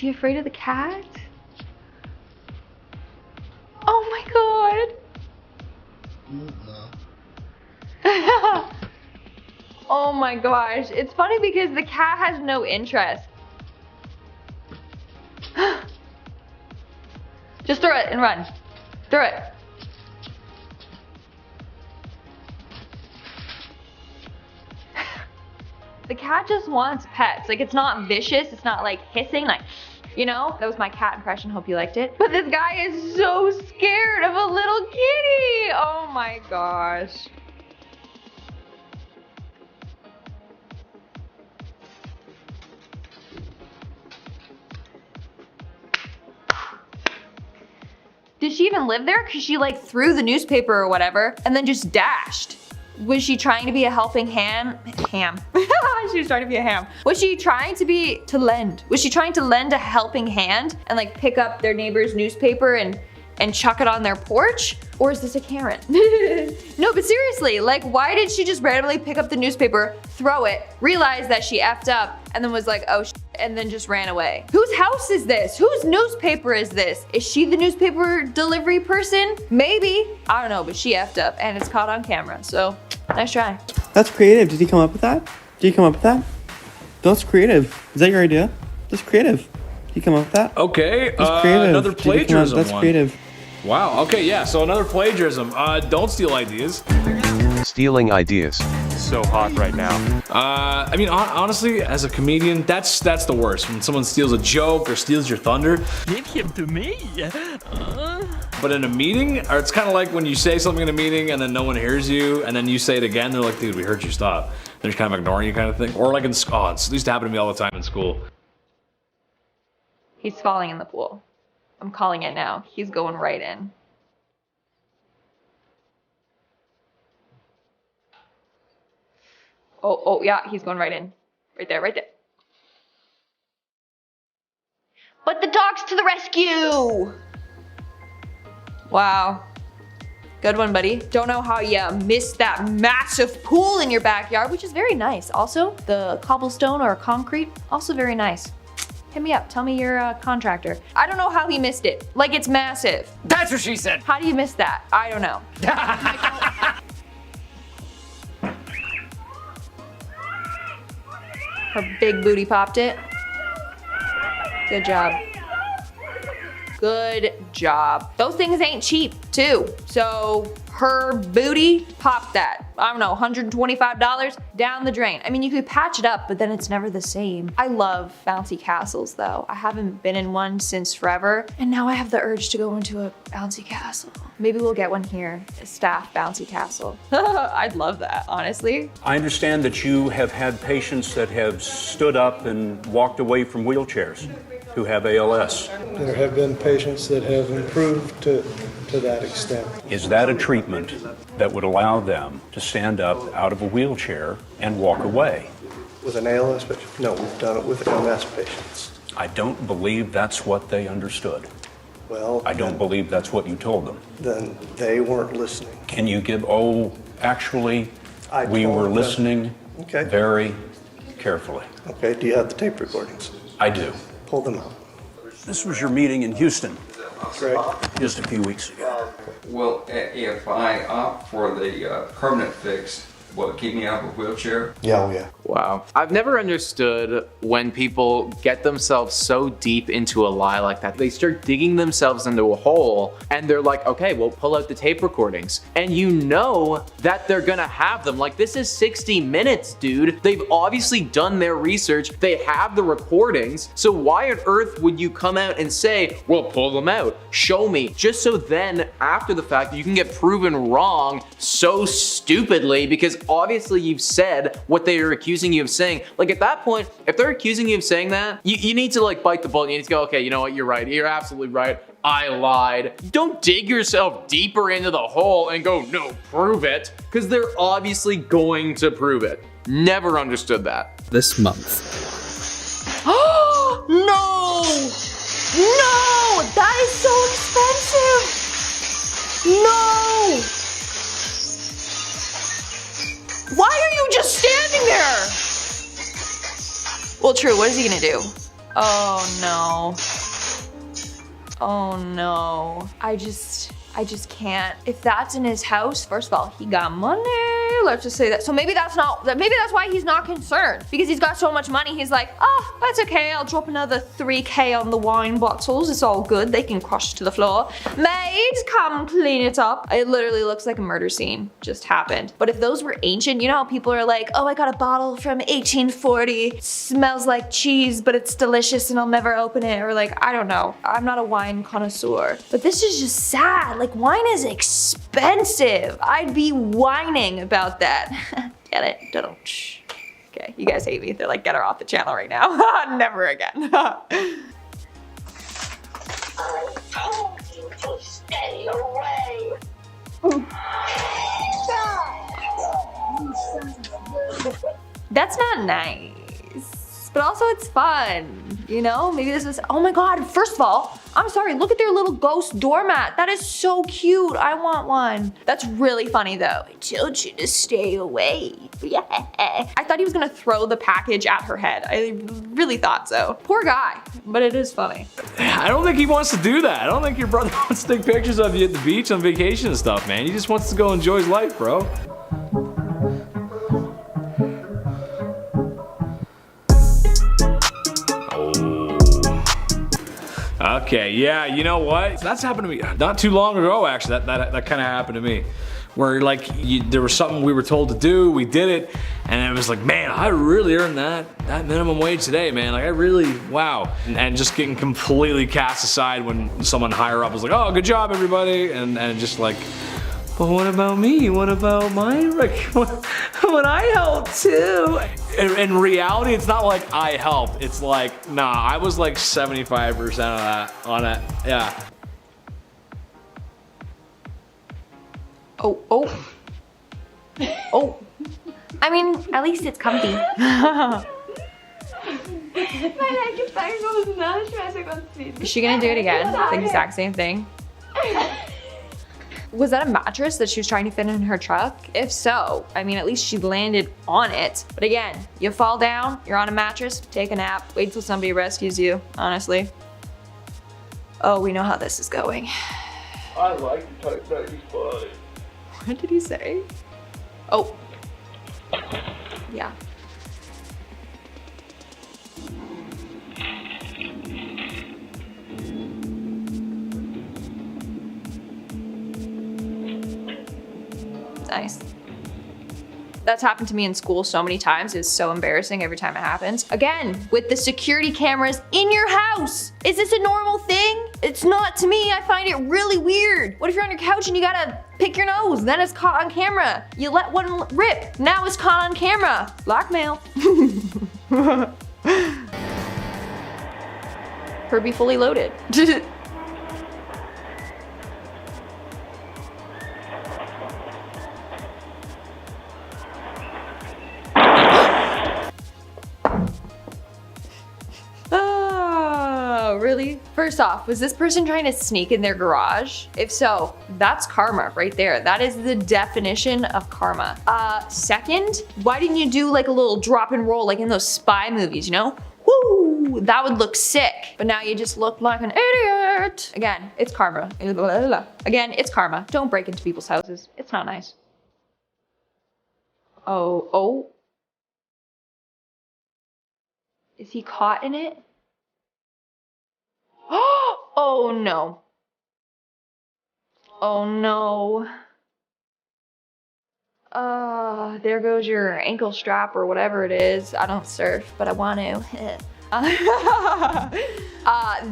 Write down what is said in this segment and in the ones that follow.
he afraid of the cat? Oh my god. Oh my gosh. It's funny because the cat has no interest. Just throw it and run. Throw it. The cat just wants pets. Like, it's not vicious. It's not like hissing, like, you know? That was my cat impression. Hope you liked it. But this guy is so scared of a little kitty. Oh my gosh. Did she even live there? Cause she like threw the newspaper or whatever and then just dashed. Was she trying to be a helping ham? She was trying to be a ham. Was she trying to lend? Was she trying to lend a helping hand and like pick up their neighbor's newspaper and chuck it on their porch? Or is this a Karen? No, but seriously, like why did she just randomly pick up the newspaper, throw it, realize that she effed up, and then was like, oh shit, and then just ran away? Whose house is this? Whose newspaper is this? Is she the newspaper delivery person? Maybe, I don't know, but she effed up and it's caught on camera, so nice try. That's creative. Did he come up with that? Did you come up with that? That's creative. Is that your idea? That's creative. Did you come up with that? Okay, That's creative. another plagiarism That's one. creative. Wow, okay, yeah, so another plagiarism. Don't steal ideas. Stealing ideas. So hot right now. I mean, honestly, as a comedian, that's the worst. When someone steals a joke or steals your thunder. Give him to me. But in a meeting, or it's kind of like when you say something in a meeting and then no one hears you, and then you say it again, they're like, dude, we heard you, stop. They're just kind of ignoring you kind of thing. Or like in school, it used to happen to me all the time in school. He's falling in the pool. I'm calling it now. He's going right in. Oh yeah, he's going right in. Right there, right there. But the dog's to the rescue! Wow. Good one, buddy. Don't know how you missed that massive pool in your backyard, which is very nice. Also, the cobblestone or concrete, also very nice. Hit me up, tell me you're a contractor. I don't know how he missed it. Like, it's massive. That's what she said. How do you miss that? I don't know. Her big booty popped it. Good job. Good job. Those things ain't cheap too. So her booty popped that. I don't know, $125 down the drain. I mean, you could patch it up, but then it's never the same. I love bouncy castles though. I haven't been in one since forever. And now I have the urge to go into a bouncy castle. Maybe we'll get one here, a staff bouncy castle. I'd love that, honestly. I understand that you have had patients that have stood up and walked away from wheelchairs who have ALS. There have been patients that have improved to that extent. Is that a treatment that would allow them to stand up out of a wheelchair and walk away? With an ALS patient? No, we've done it with MS patients. I don't believe that's what they understood. Well, I don't believe that's what you told them. Then they weren't listening. Can you give, actually, I we told were them. listening Okay. very carefully. Okay, do you have the tape recordings? I do. Pull them out. This was your meeting in Houston Correct. just a few weeks ago. Well, if I opt for the permanent fix, will it keep me out of a wheelchair? Yeah, oh yeah. Wow. I've never understood when people get themselves so deep into a lie like that. They start digging themselves into a hole and they're like, okay, well, pull out the tape recordings. And you know that they're gonna have them. Like, this is 60 minutes, dude. They've obviously done their research. They have the recordings. So why on earth would you come out and say, well, pull them out, show me, just so then after the fact you can get proven wrong so stupidly, because obviously you've said what they are accusing you of saying. Like, at that point, if they're accusing you of saying that, you need to like bite the bullet. You need to go, okay, you know what, you're right. You're absolutely right. I lied. Don't dig yourself deeper into the hole and go, no, prove it. Because they're obviously going to prove it. Never understood that. This month. Oh, no! No! That is so expensive! No! Why are you just standing there? Well, true, what is he gonna do? Oh no. Oh no. I just can't. If that's in his house, first of all, he got money. Let's just say that. So maybe that's why he's not concerned. Because he's got so much money, he's like, oh, that's okay. I'll drop another 3K on the wine bottles. It's all good. They can crush to the floor. Maid, come clean it up. It literally looks like a murder scene just happened. But if those were ancient, you know how people are like, oh, I got a bottle from 1840. It smells like cheese, but it's delicious and I'll never open it. Or like, I don't know. I'm not a wine connoisseur. But this is just sad. Like, wine is expensive. I'd be whining about that. Get it? Don't. Okay, you guys hate me. They're like, get her off the channel right now. Never again. I told you to stay away. That's not nice. But also it's fun. You know, maybe this is, oh my God, first of all, I'm sorry, look at their little ghost doormat. That is so cute. I want one. That's really funny though. I told you to stay away. Yeah. I thought he was gonna throw the package at her head. I really thought so. Poor guy, but it is funny. I don't think he wants to do that. I don't think your brother wants to take pictures of you at the beach on vacation and stuff, man. He just wants to go enjoy his life, bro. Okay, yeah, you know what? That's happened to me not too long ago, actually. That kind of happened to me. Where like, there was something we were told to do, we did it, and it was like, man, I really earned that minimum wage today, man. Like I really, wow. And just getting completely cast aside when someone higher up was like, oh, good job, everybody. And just like, but what about me? What about my, when I helped too? In reality, it's not like I helped. It's like, nah, I was like 75% of that on it, yeah. Oh. Oh. I mean, at least it's comfy. Is she gonna do it again? The exact same thing? Was that a mattress that she was trying to fit in her truck? If so, I mean, at least she landed on it. But again, you fall down, you're on a mattress, take a nap, wait till somebody rescues you, honestly. Oh, we know how this is going. I like to type 95. What did he say? Oh. Yeah. Nice. That's happened to me in school so many times. It's so embarrassing every time it happens. Again, with the security cameras in your house. Is this a normal thing? It's not to me. I find it really weird. What if you're on your couch and you gotta pick your nose? Then it's caught on camera. You let one rip. Now it's caught on camera. Blackmail. Herbie fully loaded. Really? First off, was this person trying to sneak in their garage? If so, that's karma right there. That is the definition of karma. Second, why didn't you do like a little drop and roll like in those spy movies, you know? Woo! That would look sick. But now you just look like an idiot. Again, it's karma. Again, it's karma. Don't break into people's houses. It's not nice. Oh. Is he caught in it? Oh no. Oh no. There goes your ankle strap or whatever it is. I don't surf, but I want to.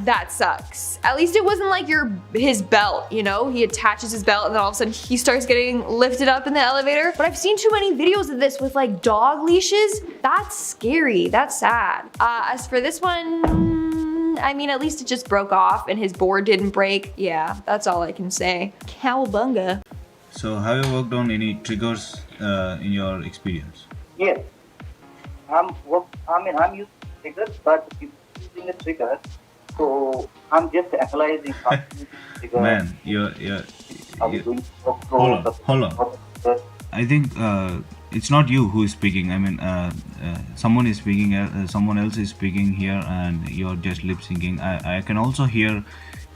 That sucks. At least it wasn't like his belt, you know? He attaches his belt and then all of a sudden he starts getting lifted up in the elevator. But I've seen too many videos of this with like dog leashes. That's scary, that's sad. As for this one, I mean, at least it just broke off and his board didn't break. Yeah, that's all I can say. Cowabunga. So have you worked on any triggers in your experience? Yes. I'm using triggers, but if using a trigger, so I'm just analyzing how trigger. Man, you're hold on. I think it's not you who is speaking. I mean, someone is speaking, someone else is speaking here, and you're just lip syncing. I can also hear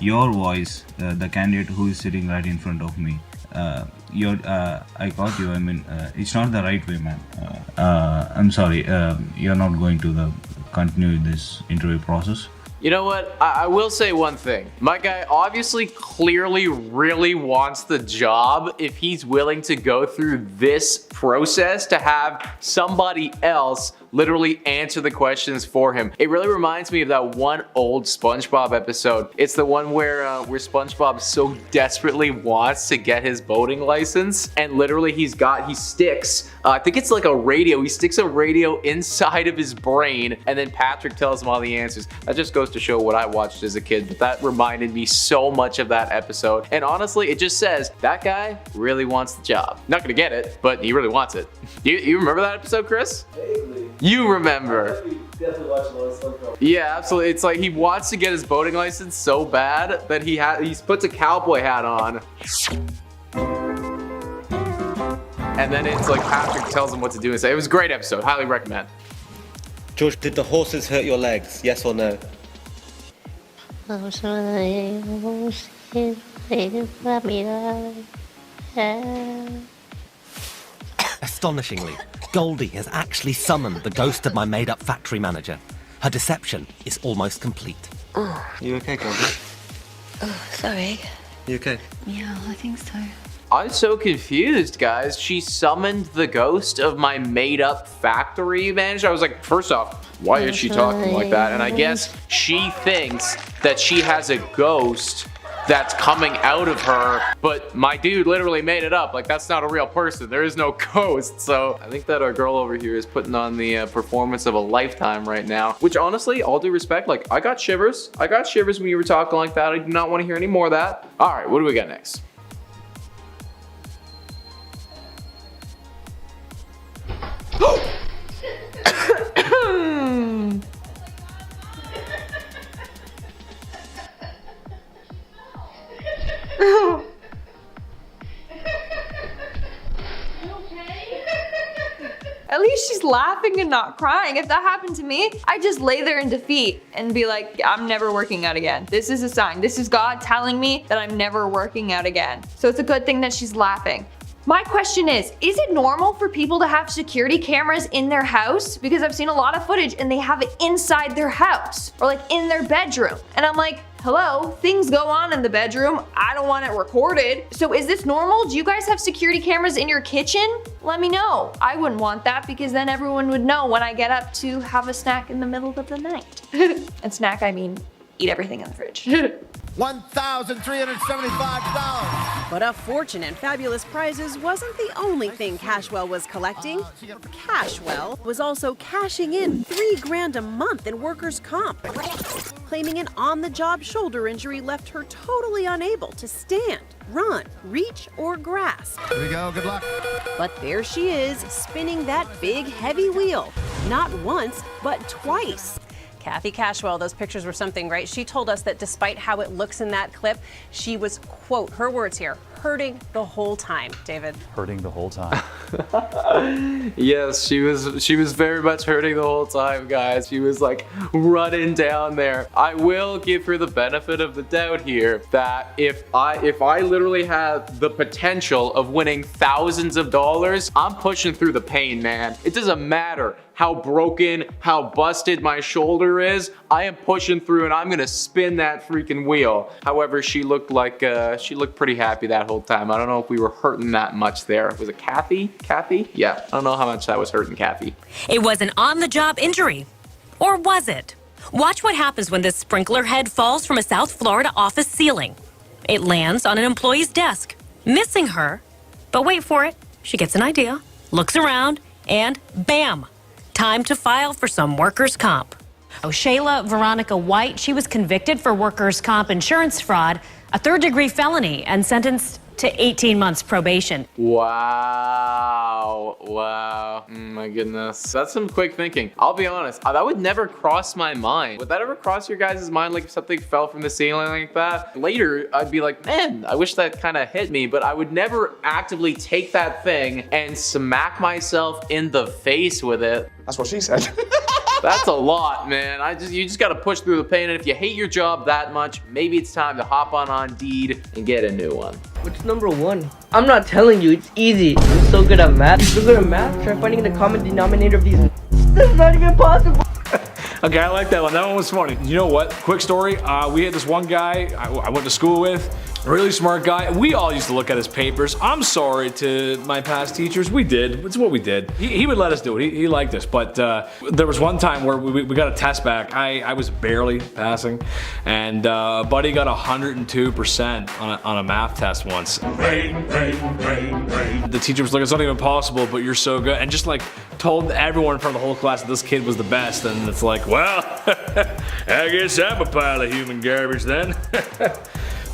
your voice, the candidate who is sitting right in front of me. I got you. I mean, it's not the right way, man. I'm sorry. You're not going to continue this interview process. You know what? I will say one thing. My guy obviously clearly really wants the job if he's willing to go through this process to have somebody else literally answer the questions for him. It really reminds me of that one old SpongeBob episode. It's the one where SpongeBob so desperately wants to get his boating license, and literally he sticks, I think it's like a radio, he sticks a radio inside of his brain, and then Patrick tells him all the answers. That just goes to show what I watched as a kid, but that reminded me so much of that episode. And honestly, it just says, that guy really wants the job. Not gonna get it, but he really wants it. You remember that episode, Chris? Vaguely. You remember. Yeah, absolutely. It's like he wants to get his boating license so bad that he puts a cowboy hat on. And then it's like Patrick tells him what to do and say. It was a great episode. Highly recommend. George, did the horses hurt your legs? Yes or no? Astonishingly, Goldie has actually summoned the ghost of my made-up factory manager. Her deception is almost complete. You okay, Goldie? Oh, sorry. You okay? Yeah, I think so. I'm so confused, guys. She summoned the ghost of my made-up factory manager. I was like, first off, why is she talking like that? And I guess she thinks that she has a ghost that's coming out of her, but my dude literally made it up. Like, that's not a real person. There is no ghost. So I think that our girl over here is putting on the performance of a lifetime right now, which honestly, all due respect, like, I got shivers. I got shivers when you were talking like that. I do not want to hear any more of that. All right, what do we got next? At least she's laughing and not crying. If that happened to me, I'd just lay there in defeat and be like, I'm never working out again. This is a sign. This is God telling me that I'm never working out again. So it's a good thing that she's laughing. My question is it normal for people to have security cameras in their house? Because I've seen a lot of footage and they have it inside their house or like in their bedroom. And I'm like, hello, things go on in the bedroom. I don't want it recorded. So is this normal? Do you guys have security cameras in your kitchen? Let me know. I wouldn't want that because then everyone would know when I get up to have a snack in the middle of the night. And snack, I mean, eat everything in the fridge. $1,375. But a fortune and fabulous prizes wasn't the only thing Cashwell was collecting. Cashwell was also cashing in $3,000 a month in workers' comp, claiming an on-the-job shoulder injury left her totally unable to stand, run, reach, or grasp. Here we go, good luck. But there she is, spinning that big, heavy wheel. Not once, but twice. Kathy Cashwell, those pictures were something, right? She told us that despite how it looks in that clip, she was, quote, her words here, hurting the whole time. David. Hurting the whole time. Yes, she was very much hurting the whole time, guys. She was like running down there. I will give her the benefit of the doubt here that if I literally have the potential of winning thousands of dollars, I'm pushing through the pain, man. It doesn't matter how broken, how busted my shoulder is. I am pushing through and I'm gonna spin that freaking wheel. However, she looked pretty happy that whole time. I don't know if we were hurting that much there. Was it Kathy? Kathy? Yeah, I don't know how much that was hurting Kathy. It was an on-the-job injury. Or was it? Watch what happens when this sprinkler head falls from a South Florida office ceiling. It lands on an employee's desk, missing her. But wait for it. She gets an idea, looks around, and bam! Time to file for some workers' comp. Shayla Veronica White, she was convicted for workers' comp insurance fraud, a third-degree felony, and sentenced to 18 months probation. Wow. Wow. My goodness. That's some quick thinking. I'll be honest, that would never cross my mind. Would that ever cross your guys' mind, like if something fell from the ceiling like that? Later, I'd be like, man, I wish that kind of hit me, but I would never actively take that thing and smack myself in the face with it. That's what she said. That's a lot, man. You just gotta push through the pain, and if you hate your job that much, maybe it's time to hop on Indeed and get a new one. What's number one? I'm not telling you, it's easy. I'm so good at math. You're so good at math, try finding the common denominator of these. This is not even possible. Okay, I like that one. That one was funny. You know what? Quick story. We had this one guy I went to school with. Really smart guy. We all used to look at his papers. I'm sorry to my past teachers. We did. It's what we did. He would let us do it. He liked us. But there was one time where we got a test back. I was barely passing. And Buddy got 102% on a math test once. The teacher was like, it's not even possible, but you're so good. And just like told everyone from the whole class that this kid was the best. And it's like, well, I guess I'm a pile of human garbage then.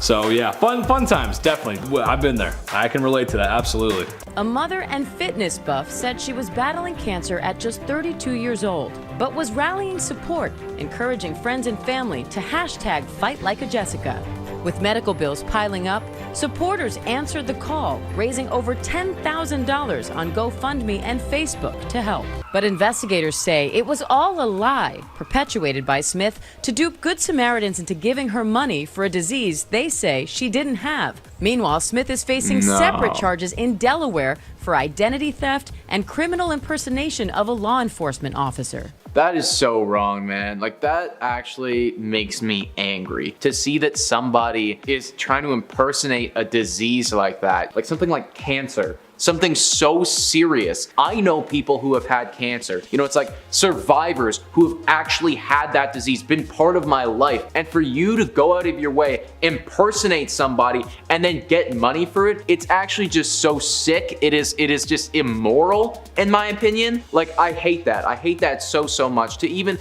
So yeah, fun times, definitely. I've been there. I can relate to that, absolutely. A mother and fitness buff said she was battling cancer at just 32 years old, but was rallying support, encouraging friends and family to hashtag Fight Like a Jessica. With medical bills piling up, supporters answered the call, raising over $10,000 on GoFundMe and Facebook to help. But investigators say it was all a lie, perpetuated by Smith to dupe Good Samaritans into giving her money for a disease they say she didn't have. Meanwhile, Smith is facing separate charges in Delaware for identity theft and criminal impersonation of a law enforcement officer. That is so wrong, man. Like, that actually makes me angry to see that somebody is trying to impersonate a disease like that, like something like cancer. Something so serious. I know people who have had cancer. You know, it's like survivors who have actually had that disease, been part of my life. And for you to go out of your way, impersonate somebody, and then get money for it, it's actually just so sick. It is just immoral, in my opinion. Like, I hate that. I hate that so much. To even...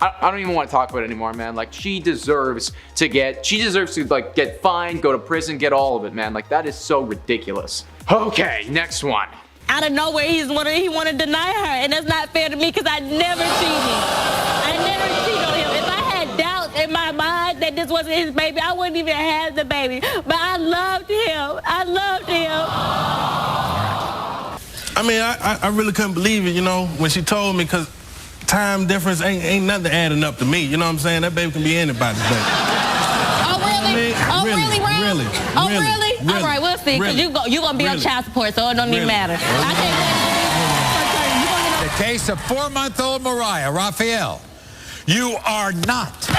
I don't even want to talk about it anymore, man. Like, she deserves to like get fined, go to prison, get all of it, man. Like, that is so ridiculous. Okay, next one. Out of nowhere, he want to deny her, and that's not fair to me because I never cheated. I never cheated on him. If I had doubts in my mind that this wasn't his baby, I wouldn't even have the baby. But I loved him. I loved him. I mean, I really couldn't believe it, you know, when she told me, because time difference ain't nothing adding up to me. You know what I'm saying? That baby can be anybody's baby. Oh, really? I mean, Really? All right, we'll see, because you gonna be on child support, so it don't even matter. The case of 4-month-old Mariah Raphael. You are not.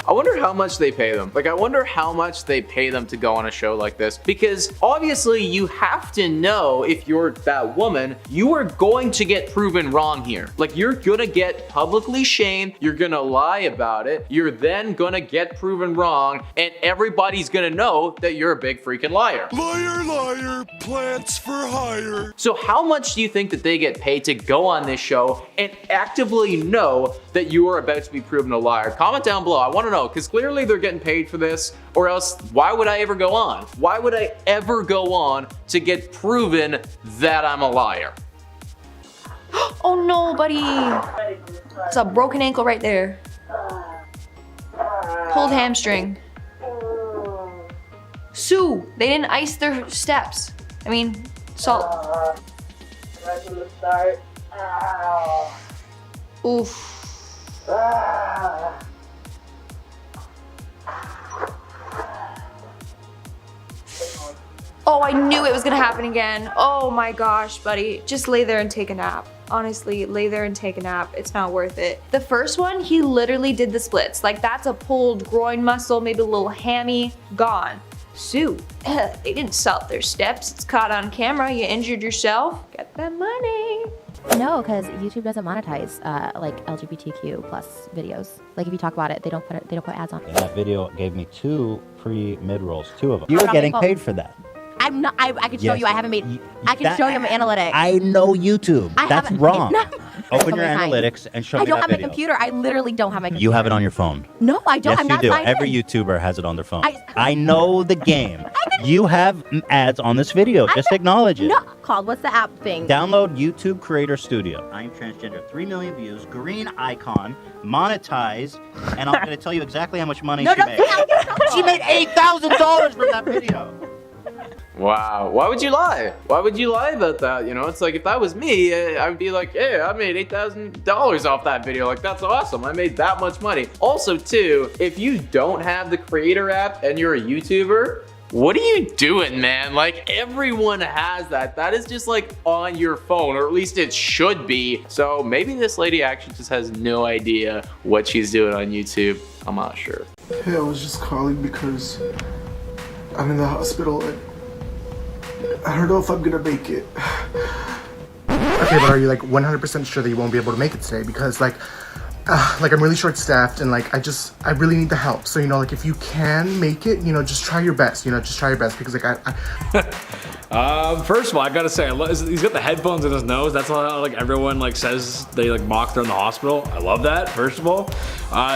I wonder how much they pay them. Like, I wonder how much they pay them to go on a show like this, because obviously you have to know, if you're that woman, you are going to get proven wrong here. Like, you're gonna get publicly shamed, you're gonna lie about it, you're then gonna get proven wrong, and everybody's gonna know that you're a big freaking liar. Liar, liar, plants for hire. So how much do you think that they get paid to go on this show and actively know that you are about to be proven a liar? Comment down below. I want to know, because clearly they're getting paid for this, or else why would I ever go on? Why would I ever go on to get proven that I'm a liar? Oh no, buddy. It's a broken ankle right there. Pulled hamstring. Sue, they didn't ice their steps. I mean, salt. Oof. Oh, I knew it was gonna happen again. Oh my gosh, buddy. Just lay there and take a nap. Honestly, lay there and take a nap. It's not worth it. The first one, he literally did the splits. Like, that's a pulled groin muscle, maybe a little hammy, gone. Sue, they didn't salt their steps. It's caught on camera. You injured yourself. Get that money. No, because YouTube doesn't monetize like LGBTQ plus videos. Like, if you talk about it, they don't put ads on. And that video gave me 2 pre-mid rolls, 2 of them. You were getting paid for that. I'm not. I can show you. I haven't made. I can show you my analytics. I know YouTube. That's wrong. Open your analytics and show I me don't that have my video. computer. I literally don't have my computer. You have it on your phone. No, I don't. Yes, I'm you not do. signed Every in. YouTuber has it on their phone. I know the game. You have ads on this video. Just acknowledge it. No, called. What's the app thing? Download YouTube Creator Studio. I'm transgender. 3 million views. Green icon. Monetized. And I'm going to tell you exactly how much money she made. She made $8,000 from that video. Wow. Why would you lie? Why would you lie about that? You know, it's like if that was me, I would be like, yeah, I made $8,000 off that video. Like, that's awesome. I made that much money. Also, too, if you don't have the creator app and you're a YouTuber, what are you doing, man? Like, everyone has that. That is just like on your phone, or at least it should be. So maybe this lady actually just has no idea what she's doing on YouTube. I'm not sure. Hey, I was just calling because I'm in the hospital and I don't know if I'm gonna make it. Okay, but are you like 100% sure that you won't be able to make it today? Because like I'm really short-staffed and like I really need the help. So, you know, like if you can make it, you know, just try your best, because like First of all, I gotta say, he's got the headphones in his nose. That's how like everyone like says they like mock her in the hospital. I love that, first of all.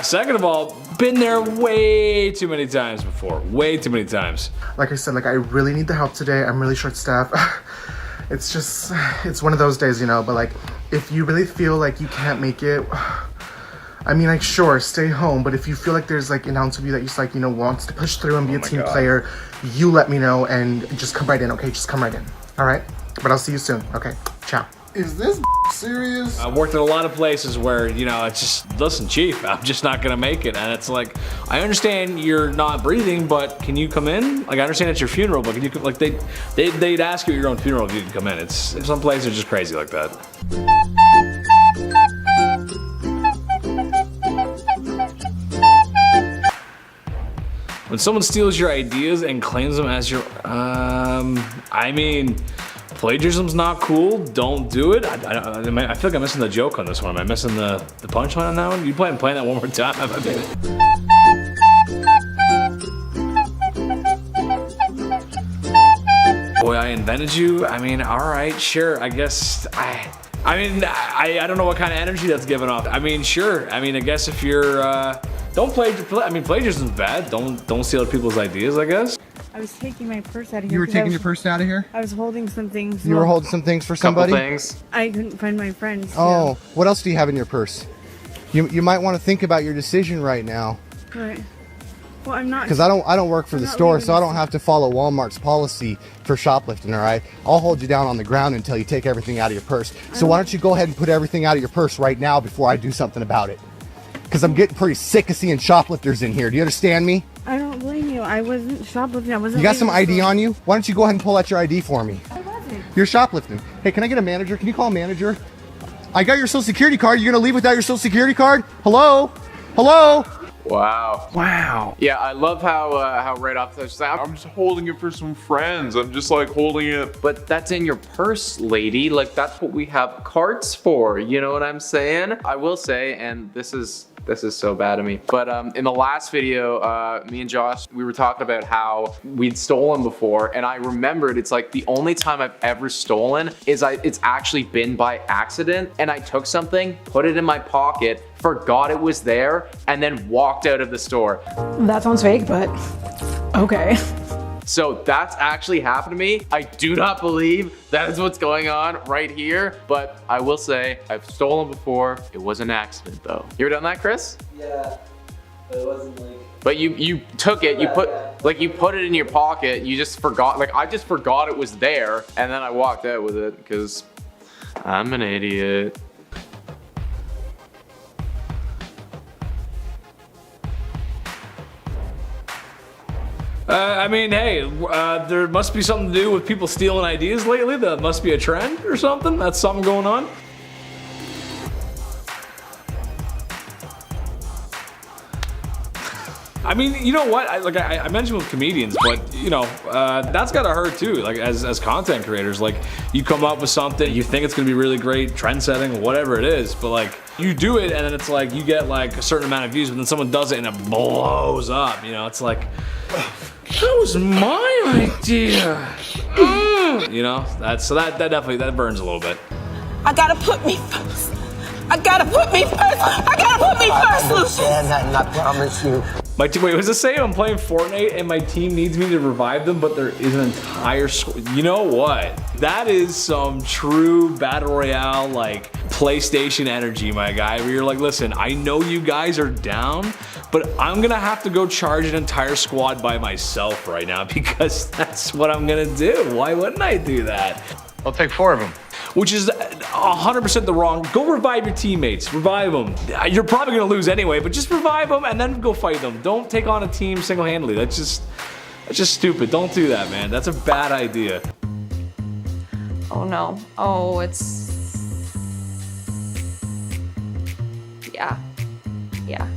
Second of all, been there way too many times before. Way too many times. Like I said, like I really need the help today. I'm really short-staffed. It's one of those days, you know, but like if you really feel like you can't make it, I mean, like, sure, stay home, but if you feel like there's like an ounce of you that just like, you know, wants to push through and be a team player, you let me know and just come right in, okay? Just come right in, all right? But I'll see you soon, okay? Ciao. Is this serious? I've worked in a lot of places where, you know, it's just, listen, chief, I'm just not gonna make it. And it's like, I understand you're not breathing, but can you come in? Like, I understand it's your funeral, but can you, like, they'd ask you at your own funeral if you could come in. It's, some places are just crazy like that. When someone steals your ideas and claims them as your, I mean, plagiarism's not cool. Don't do it. I feel like I'm missing the joke on this one. Am I missing the punchline on that one? You playing that one more time? Boy, I invented you. I mean, all right, sure. I guess I don't know what kind of energy that's giving off. I mean, sure. I mean, I guess if you're don't plagiarism's bad. Don't steal other people's ideas, I guess. I was taking my purse out of here. You were taking your purse out of here? I was holding some things. You were holding some things for somebody? Couple things. I couldn't find my friends. Oh, what else do you have in your purse? You might want to think about your decision right now. Right. Well, I'm not. Because I don't work for the store, so I don't have to follow Walmart's policy for shoplifting, all right? I'll hold you down on the ground until you take everything out of your purse. So why don't you go ahead and put everything out of your purse right now before I do something about it? Because I'm getting pretty sick of seeing shoplifters in here. Do you understand me? I don't blame you. I wasn't shoplifting. I wasn't. You got some ID on you? Why don't you go ahead and pull out your ID for me? I wasn't. You're shoplifting. Hey, can I get a manager? Can you call a manager? I got your social security card. You're gonna leave without your social security card? Hello? Hello? Wow. Wow. Yeah, I love how right off the bat, I'm just holding it for some friends. I'm just like holding it. But that's in your purse, lady. Like, that's what we have cards for. You know what I'm saying? I will say, and this is so bad of me, but in the last video, me and Josh, we were talking about how we'd stolen before, and I remembered it's like the only time I've ever stolen is it's actually been by accident, and I took something, put it in my pocket, forgot it was there, and then walked out of the store. That sounds fake, but okay. So that's actually happened to me. I do not believe that is what's going on right here, but I will say I've stolen before. It was an accident though. You ever done that, Chris? Yeah, but it wasn't like. But you took it, you put it in your pocket, you just forgot, like I just forgot it was there, and then I walked out with it because I'm an idiot. I mean, hey, there must be something to do with people stealing ideas lately. That must be a trend or something. That's something going on. I mean, you know what? I mentioned with comedians, but you know, that's gotta hurt too. Like as content creators, like you come up with something, you think it's gonna be really great, trend setting, whatever it is, but like you do it and then it's like you get like a certain amount of views, but then someone does it and it blows up. You know, it's like that was my idea. You know, that definitely burns a little bit. I gotta put me first. I gotta put me first. I gotta put me first, Lucius. That, and I promise you. My team, wait, was this saying I'm playing Fortnite and my team needs me to revive them, but there is an entire squad? You know what? That is some true Battle Royale, like, PlayStation energy, my guy, where you're like, listen, I know you guys are down, but I'm gonna have to go charge an entire squad by myself right now because that's what I'm gonna do. Why wouldn't I do that? I'll take 4 of them. Which is 100% the wrong. Go revive your teammates. Revive them. You're probably gonna lose anyway, but just revive them and then go fight them. Don't take on a team single-handedly. That's just stupid. Don't do that, man. That's a bad idea. Oh no. Oh, it's... Yeah. Yeah.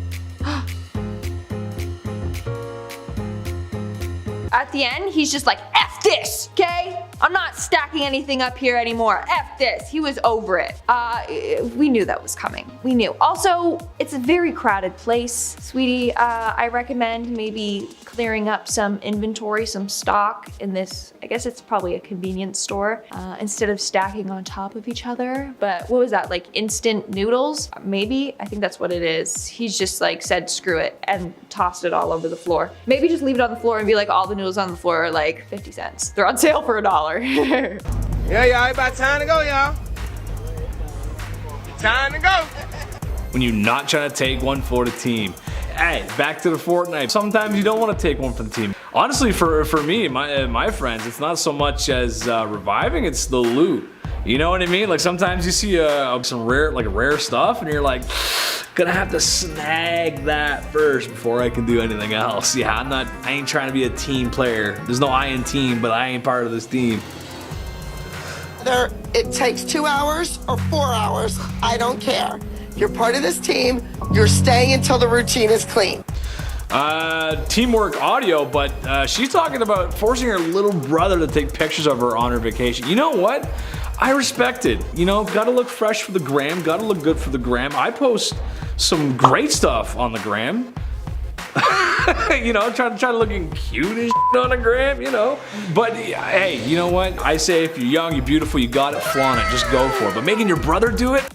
At the end, he's just like, F this, okay? I'm not stacking anything up here anymore. F this. He was over it. We knew that was coming. We knew. Also, it's a very crowded place, sweetie. I recommend maybe clearing up some inventory, some stock in this, I guess it's probably a convenience store, instead of stacking on top of each other. But what was that, like instant noodles? Maybe, I think that's what it is. He's just like said, screw it, and tossed it all over the floor. Maybe just leave it on the floor and be like, all the noodles on the floor are like 50 cents. They're on sale for $1. Yeah, y'all, it's about time to go, y'all. Time to go. When you're not trying to take one for the team. Hey, back to the Fortnite. Sometimes you don't want to take one for the team. Honestly, for me, my friends, it's not so much as reviving, it's the loot. You know what I mean? Like sometimes you see some rare stuff and you're like, gonna have to snag that first before I can do anything else. Yeah, I ain't trying to be a team player. There's no I in team, but I ain't part of this team. Whether it takes 2 hours or 4 hours, I don't care. You're part of this team. You're staying until the routine is clean. Teamwork audio, but she's talking about forcing her little brother to take pictures of her on her vacation. You know what? I respect it. You know, gotta look fresh for the gram, gotta look good for the gram. I post some great stuff on the gram. You know, trying to looking cute and shit on the gram, you know. But hey, you know what? I say if you're young, you're beautiful, you got it, flaunt it, just go for it. But making your brother do it?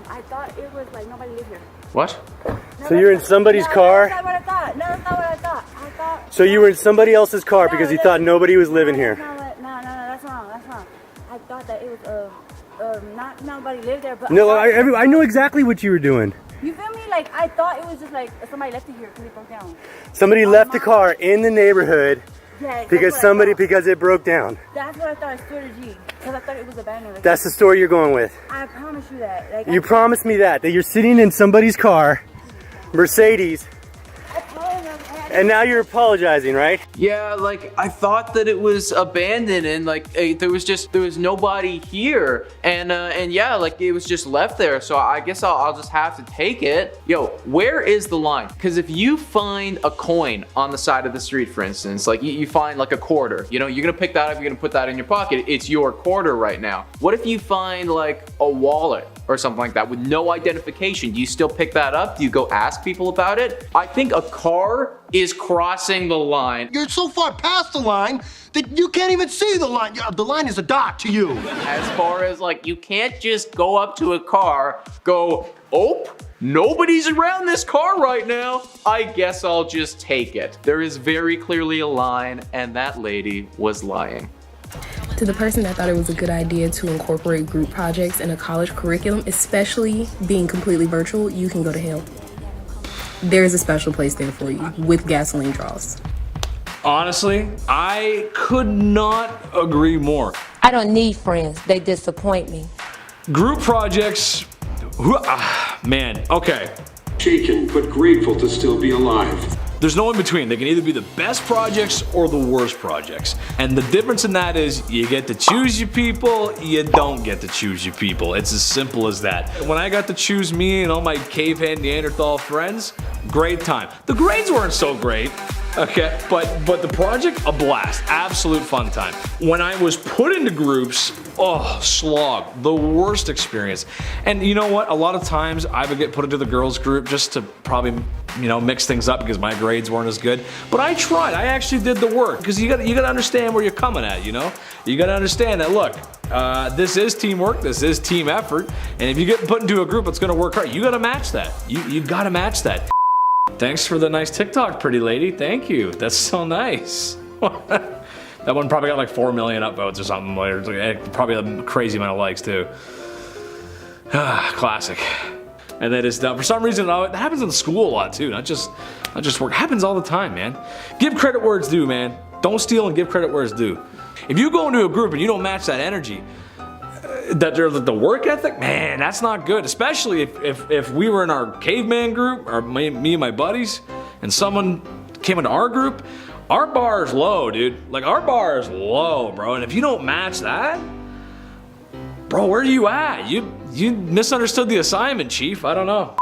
I thought it was like nobody lived here. What? So you're in somebody's car? That's not what I thought. No, that's not what I thought. I thought... So you were in somebody else's car because you thought nobody was living here? No, that's wrong. I thought that it was, not nobody lived there, but... No, I know exactly what you were doing. You feel me? Like, I thought it was just like somebody left it here because it broke down. Somebody left the car in the neighborhood because it broke down. That's what I thought. I swear to G. Because I thought it was abandoned. Like, That's the story you're going with. I promise you that. Like, You promised me that you're sitting in somebody's car, Mercedes, and now you're apologizing, right? Yeah, like I thought that it was abandoned and like there was nobody here and yeah, like it was just left there. So I guess I'll just have to take it. Yo, where is the line? Because if you find a coin on the side of the street, for instance, like you find like a quarter, you know, you're gonna pick that up, you're gonna put that in your pocket. It's your quarter right now. What if you find like a wallet or something like that with no identification? Do you still pick that up? Do you go ask people about it? I think a car is crossing the line. You're so far past the line that you can't even see the line. The line is a dot to you. As far as like, you can't just go up to a car, go, oh, nobody's around this car right now. I guess I'll just take it. There is very clearly a line, and that lady was lying. To the person that thought it was a good idea to incorporate group projects in a college curriculum, especially being completely virtual, you can go to hell. There's a special place there for you with gasoline draws. Honestly, I could not agree more. I don't need friends. They disappoint me. Group projects, man, okay. Shaken, but grateful to still be alive. There's no in between. They can either be the best projects or the worst projects. And the difference in that is you get to choose your people, you don't get to choose your people. It's as simple as that. When I got to choose me and all my cavehead Neanderthal friends, great time. The grades weren't so great, Okay, but the project, a blast, absolute fun time. When I was put into groups, oh, slog, the worst experience. And you know what? A lot of times I would get put into the girls group just to probably, you know, mix things up because my grades weren't as good. But I tried. I actually did the work because you got to understand where you're coming at. You know, you got to understand that. Look, this is teamwork. This is team effort. And if you get put into a group that's going to work hard, you got to match that. You got to match that. Thanks for the nice TikTok, pretty lady. Thank you. That's so nice. That one probably got like 4 million upvotes or something. Probably a crazy amount of likes too. Classic. And that is done. For some reason, that happens in school a lot too. Not just work. It happens all the time, man. Give credit where it's due, man. Don't steal and give credit where it's due. If you go into a group and you don't match that energy, the work ethic, man, that's not good. Especially if we were in our caveman group, or me and my buddies, and someone came into our group, our bar is low, dude. Like, our bar is low, bro. And if you don't match that, bro, where are you at? You misunderstood the assignment, chief. I don't know.